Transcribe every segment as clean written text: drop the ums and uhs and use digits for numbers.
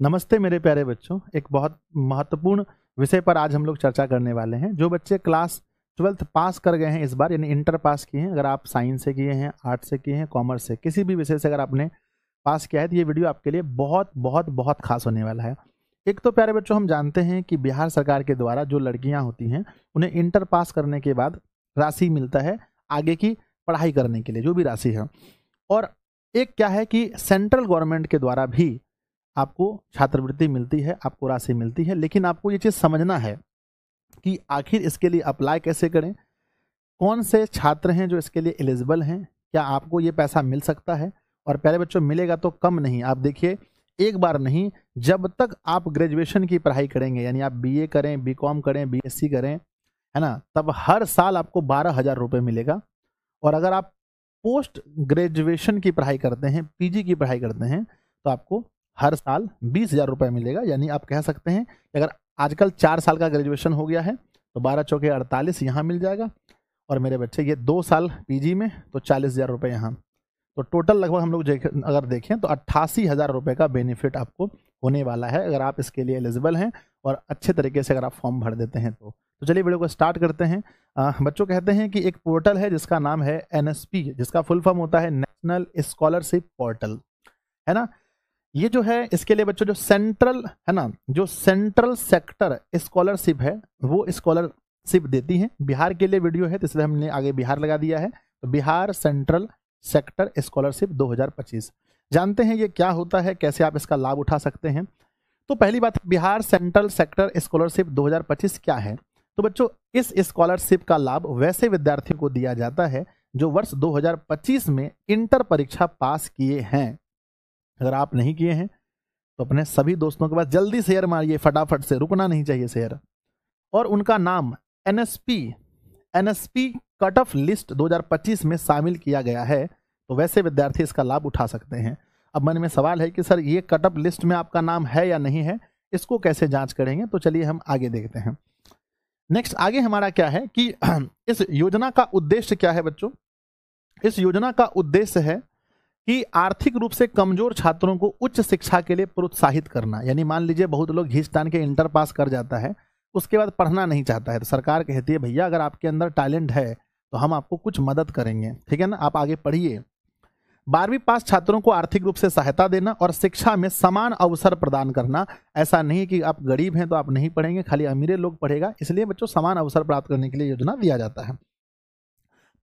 नमस्ते मेरे प्यारे बच्चों। एक बहुत महत्वपूर्ण विषय पर आज हम लोग चर्चा करने वाले हैं। जो बच्चे क्लास 12th पास कर गए हैं इस बार, यानी इंटर पास किए हैं, अगर आप साइंस से किए हैं, आर्ट्स से किए हैं, कॉमर्स से, किसी भी विषय से अगर आपने पास किया है तो ये वीडियो आपके लिए बहुत बहुत बहुत खास होने वाला है। एक तो प्यारे बच्चों, हम जानते हैं कि बिहार सरकार के द्वारा जो लड़कियां होती हैं उन्हें इंटर पास करने के बाद राशि मिलता है आगे की पढ़ाई करने के लिए, जो भी राशि है। और एक क्या है कि सेंट्रल गवर्नमेंट के द्वारा भी आपको छात्रवृत्ति मिलती है, आपको राशि मिलती है। लेकिन आपको ये चीज़ समझना है कि आखिर इसके लिए अप्लाई कैसे करें, कौन से छात्र हैं जो इसके लिए एलिजिबल हैं, क्या आपको ये पैसा मिल सकता है। और प्यारे बच्चों, मिलेगा तो कम नहीं, आप देखिए एक बार नहीं, जब तक आप ग्रेजुएशन की पढ़ाई करेंगे, यानी आप बीए करें, बीकॉम करें, बीएससी करें, है ना, तब हर साल आपको 12,000 रुपये मिलेगा। और अगर आप पोस्ट ग्रेजुएशन की पढ़ाई करते हैं, पीजी की पढ़ाई करते हैं, तो आपको हर साल 20,000 रुपये मिलेगा। यानी आप कह सकते हैं कि अगर आजकल 4 साल का ग्रेजुएशन हो गया है तो 12 चौके 48 यहाँ मिल जाएगा। और मेरे बच्चे ये 2 साल पीजी में तो 40,000 रुपये यहाँ, तो टोटल लगभग हम लोग अगर देखें तो 88,000 रुपये का बेनिफिट आपको होने वाला है अगर आप इसके लिए एलिजिबल हैं और अच्छे तरीके से अगर आप फॉर्म भर देते हैं तो चलिए वीडियो को स्टार्ट करते हैं। बच्चों कहते हैं कि एक पोर्टल है जिसका नाम है एनएसपी, जिसका फुल फॉर्म होता है नेशनल स्कॉलरशिप पोर्टल, है ना। ये जो है इसके लिए बच्चों जो सेंट्रल है ना, जो सेंट्रल सेक्टर स्कॉलरशिप है वो स्कॉलरशिप देती है। बिहार के लिए वीडियो है तो इसलिए हमने आगे बिहार लगा दिया है। तो बिहार सेंट्रल सेक्टर स्कॉलरशिप 2025 जानते हैं ये क्या होता है, कैसे आप इसका लाभ उठा सकते हैं। तो पहली बात, बिहार सेंट्रल सेक्टर स्कॉलरशिप 2025 क्या है। तो बच्चों, इस स्कॉलरशिप का लाभ वैसे विद्यार्थियों को दिया जाता है जो वर्ष 2025 में इंटर परीक्षा पास किए हैं। अगर आप नहीं किए हैं तो अपने सभी दोस्तों के पास जल्दी शेयर मारिए, फटाफट से, रुकना नहीं चाहिए शेयर। और उनका नाम एनएसपी कट ऑफ लिस्ट 2025 में शामिल किया गया है, तो वैसे विद्यार्थी इसका लाभ उठा सकते हैं। अब मन में सवाल है कि सर ये कट ऑफ लिस्ट में आपका नाम है या नहीं है, इसको कैसे जांच करेंगे। तो चलिए हम आगे देखते हैं। नेक्स्ट आगे हमारा क्या है कि इस योजना का उद्देश्य क्या है बच्चों। इस योजना का उद्देश्य है कि आर्थिक रूप से कमजोर छात्रों को उच्च शिक्षा के लिए प्रोत्साहित करना। यानी मान लीजिए बहुत लोग घींच तान के इंटर पास कर जाता है, उसके बाद पढ़ना नहीं चाहता है, तो सरकार कहती है भैया अगर आपके अंदर टैलेंट है तो हम आपको कुछ मदद करेंगे, ठीक है ना, आप आगे पढ़िए। 12वीं पास छात्रों को आर्थिक रूप से सहायता देना और शिक्षा में समान अवसर प्रदान करना। ऐसा नहीं कि आप गरीब हैं तो आप नहीं पढ़ेंगे, खाली अमीरे लोग पढ़ेगा, इसलिए बच्चों समान अवसर प्राप्त करने के लिए योजना दिया जाता है।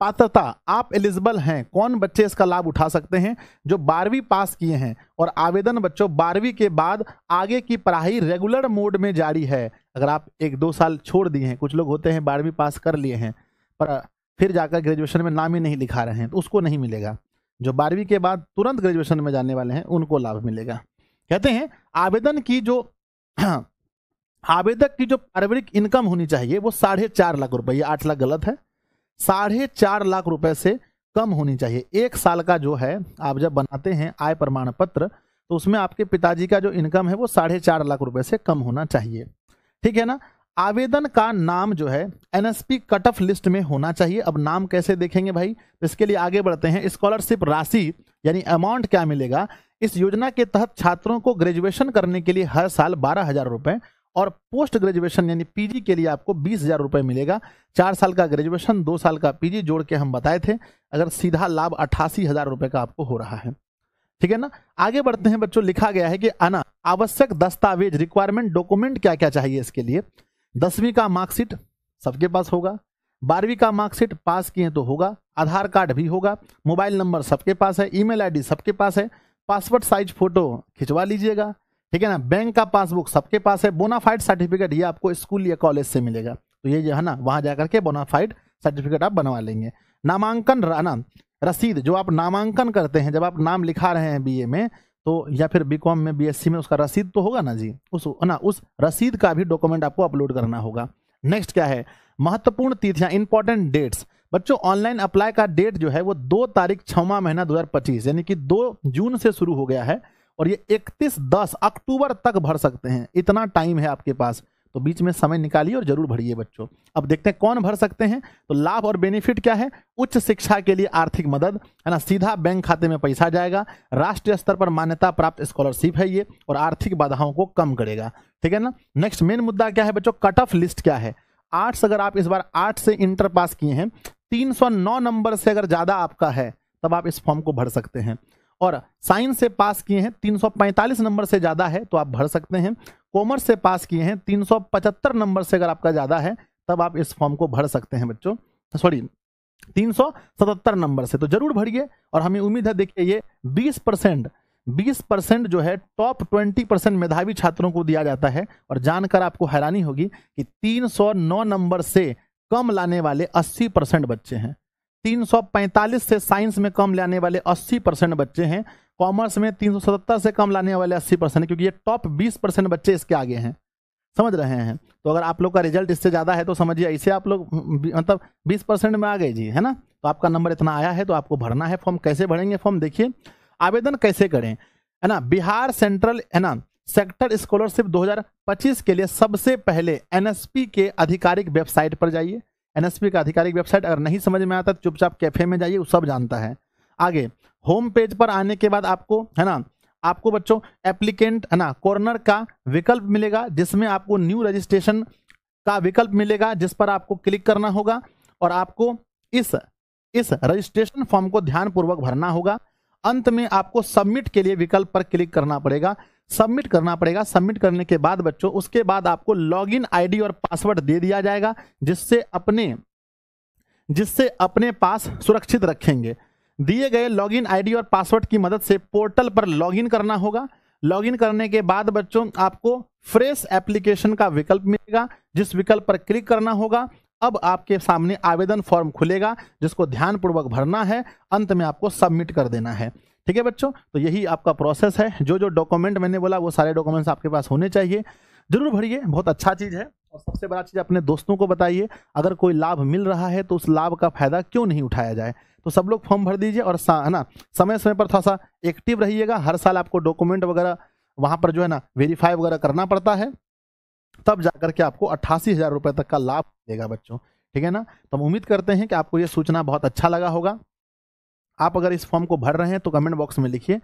पात्रता, आप एलिजिबल हैं, कौन बच्चे इसका लाभ उठा सकते हैं, जो 12वीं पास किए हैं। और आवेदन बच्चों 12वीं के बाद आगे की पढ़ाई रेगुलर मोड में जारी है। अगर आप 1-2 साल छोड़ दिए हैं, कुछ लोग होते हैं 12वीं पास कर लिए हैं पर फिर जाकर ग्रेजुएशन में नाम ही नहीं लिखा रहे हैं, तो उसको नहीं मिलेगा। जो 12वीं के बाद तुरंत ग्रेजुएशन में जाने वाले हैं उनको लाभ मिलेगा। कहते हैं आवेदन की जो आवेदक की जो पारिवारिक इनकम होनी चाहिए वो 4.5 लाख रुपए, ये 8 लाख गलत है, 4.5 लाख रुपए से कम होनी चाहिए। 1 साल का जो है आप जब बनाते हैं आय प्रमाण पत्र, तो उसमें आपके पिताजी का जो इनकम है वो 4.5 लाख रुपए से कम होना चाहिए, ठीक है ना। आवेदन का नाम जो है एनएसपी कट ऑफ लिस्ट में होना चाहिए। अब नाम कैसे देखेंगे भाई, तो इसके लिए आगे बढ़ते हैं। स्कॉलरशिप राशि यानी अमाउंट क्या मिलेगा। इस योजना के तहत छात्रों को ग्रेजुएशन करने के लिए हर साल 12,000 रुपए और पोस्ट ग्रेजुएशन यानी पीजी के लिए आपको 20,000 रुपए मिलेगा। 4 साल का ग्रेजुएशन, 2 साल का पीजी जोड़ के हम बताए थे, अगर सीधा लाभ 88,000 रुपए का आपको हो रहा है, ठीक है ना। आगे बढ़ते हैं बच्चों, लिखा गया है कि आवश्यक दस्तावेज रिक्वायरमेंट डॉक्यूमेंट क्या क्या चाहिए इसके लिए। 10वीं का मार्कशीट सबके पास होगा, 12वीं का मार्कशीट पास किए तो होगा, आधार कार्ड भी होगा, मोबाइल नंबर सबके पास है, ईमेल आईडी सबके पास है, पासपोर्ट साइज फोटो खिंचवा लीजिएगा, ठीक है ना। बैंक का पासबुक सबके पास है, बोनाफाइड सर्टिफिकेट ये आपको स्कूल या कॉलेज से मिलेगा, तो ये जो है ना वहां जाकर के बोनाफाइड सर्टिफिकेट आप बनवा लेंगे। नामांकन रसीद, जो आप नामांकन करते हैं, जब आप नाम लिखा रहे हैं बीए में तो या फिर बीकॉम में, बीएससी में, उसका रसीद तो होगा ना जी, उस रसीद का भी डॉक्यूमेंट आपको अपलोड करना होगा। नेक्स्ट क्या है, महत्वपूर्ण तिथियां, इंपॉर्टेंट डेट्स। बच्चों ऑनलाइन अप्लाई का डेट जो है वो 2 तारीख 6वां महीना 2025 यानी कि 2 जून से शुरू हो गया है और ये 31-10 अक्टूबर तक भर सकते हैं, इतना टाइम है आपके पास। तो बीच में समय निकालिए और जरूर भरिए बच्चों। अब देखते हैं कौन भर सकते हैं। तो लाभ और बेनिफिट क्या है? उच्च शिक्षा के लिए आर्थिक मदद, है ना, सीधा बैंक खाते में पैसा जाएगा, राष्ट्रीय स्तर पर मान्यता प्राप्त स्कॉलरशिप है ये, और आर्थिक बाधाओं को कम करेगा। ठीक है ना। नेक्स्ट मेन मुद्दा क्या है बच्चों? कट ऑफ लिस्ट क्या है? आर्ट्स, अगर आप इस बार आर्ट्स से इंटर पास किए हैं, 309 नंबर से अगर ज्यादा आपका है तब आप इस फॉर्म को भर सकते हैं। और साइंस से पास किए हैं, 345 नंबर से ज्यादा है तो आप भर सकते हैं। कॉमर्स से पास किए हैं, 375 नंबर से अगर आपका ज्यादा है तब आप इस फॉर्म को भर सकते हैं बच्चों। सॉरी, 377 नंबर से, तो जरूर भरिए। और हमें उम्मीद है, देखिए ये 20% जो है टॉप 20% मेधावी छात्रों को दिया जाता है। और जानकर आपको हैरानी होगी कि 309 नंबर से कम लाने वाले 80% बच्चे हैं। 345 से साइंस में कम लाने वाले 80% बच्चे हैं। कॉमर्स में 377 से कम लाने वाले 80%, क्योंकि ये टॉप 20% बच्चे इसके आगे हैं। समझ रहे हैं? तो अगर आप लोग का रिजल्ट इससे ज्यादा है तो समझिए ऐसे आप लोग मतलब 20% में आ गए जी, है ना। तो आपका नंबर इतना आया है तो आपको भरना है फॉर्म। कैसे भरेंगे फॉर्म? देखिए आवेदन कैसे करें, है ना। बिहार सेंट्रल, है ना, सेक्टर स्कॉलरशिप 2025 के लिए सबसे पहले एनएसपी के आधिकारिक वेबसाइट पर जाइए। एनएसपी का आधिकारिक वेबसाइट, अगर नहीं समझ में आता तो चुपचाप कैफे में जाइए, वो सब जानता है। आगे होम पेज पर आने के बाद आपको, है ना, आपको बच्चों एप्लीकेंट, है ना, कॉर्नर का विकल्प मिलेगा, जिसमें आपको न्यू रजिस्ट्रेशन का विकल्प मिलेगा, जिस पर आपको क्लिक करना होगा और आपको इस रजिस्ट्रेशन फॉर्म को ध्यानपूर्वक भरना होगा। अंत में आपको सबमिट के लिए विकल्प पर क्लिक करना पड़ेगा, सबमिट करना पड़ेगा। सबमिट करने के बाद बच्चों, उसके बाद आपको लॉगिन आईडी और पासवर्ड दे दिया जाएगा, जिससे अपने पास सुरक्षित रखेंगे। दिए गए लॉगिन आईडी और पासवर्ड की मदद से पोर्टल पर लॉगिन करना होगा। लॉगिन करने के बाद बच्चों आपको फ्रेश एप्लीकेशन का विकल्प मिलेगा, जिस विकल्प पर क्लिक करना होगा। अब आपके सामने आवेदन फॉर्म खुलेगा, जिसको ध्यानपूर्वक भरना है, अंत में आपको सबमिट कर देना है। ठीक है बच्चों, तो यही आपका प्रोसेस है। जो जो डॉक्यूमेंट मैंने बोला वो सारे डॉक्यूमेंट्स आपके पास होने चाहिए। जरूर भरिए, बहुत अच्छा चीज़ है। और सबसे बड़ा चीज़, अपने दोस्तों को बताइए, अगर कोई लाभ मिल रहा है तो उस लाभ का फायदा क्यों नहीं उठाया जाए। तो सब लोग फॉर्म भर दीजिए और है ना, समय समय पर थोड़ा सा एक्टिव रहिएगा। हर साल आपको डॉक्यूमेंट वगैरह वहाँ पर जो है ना वेरीफाई वगैरह करना पड़ता है, तब जाकर के आपको 88,000 रुपये तक का लाभ मिलेगा बच्चों। ठीक है ना। तो हम उम्मीद करते हैं कि आपको ये सूचना बहुत अच्छा लगा होगा। आप अगर इस फॉर्म को भर रहे हैं तो कमेंट बॉक्स में लिखिए,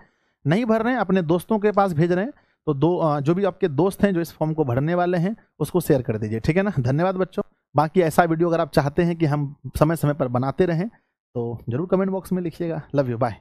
नहीं भर रहे हैं अपने दोस्तों के पास भेज रहे हैं तो जो भी आपके दोस्त हैं जो इस फॉर्म को भरने वाले हैं उसको शेयर कर दीजिए। ठीक है ना। धन्यवाद बच्चों। बाकी ऐसा वीडियो अगर आप चाहते हैं कि हम समय समय पर बनाते रहें तो जरूर कमेंट बॉक्स में लिखिएगा। Love you, bye.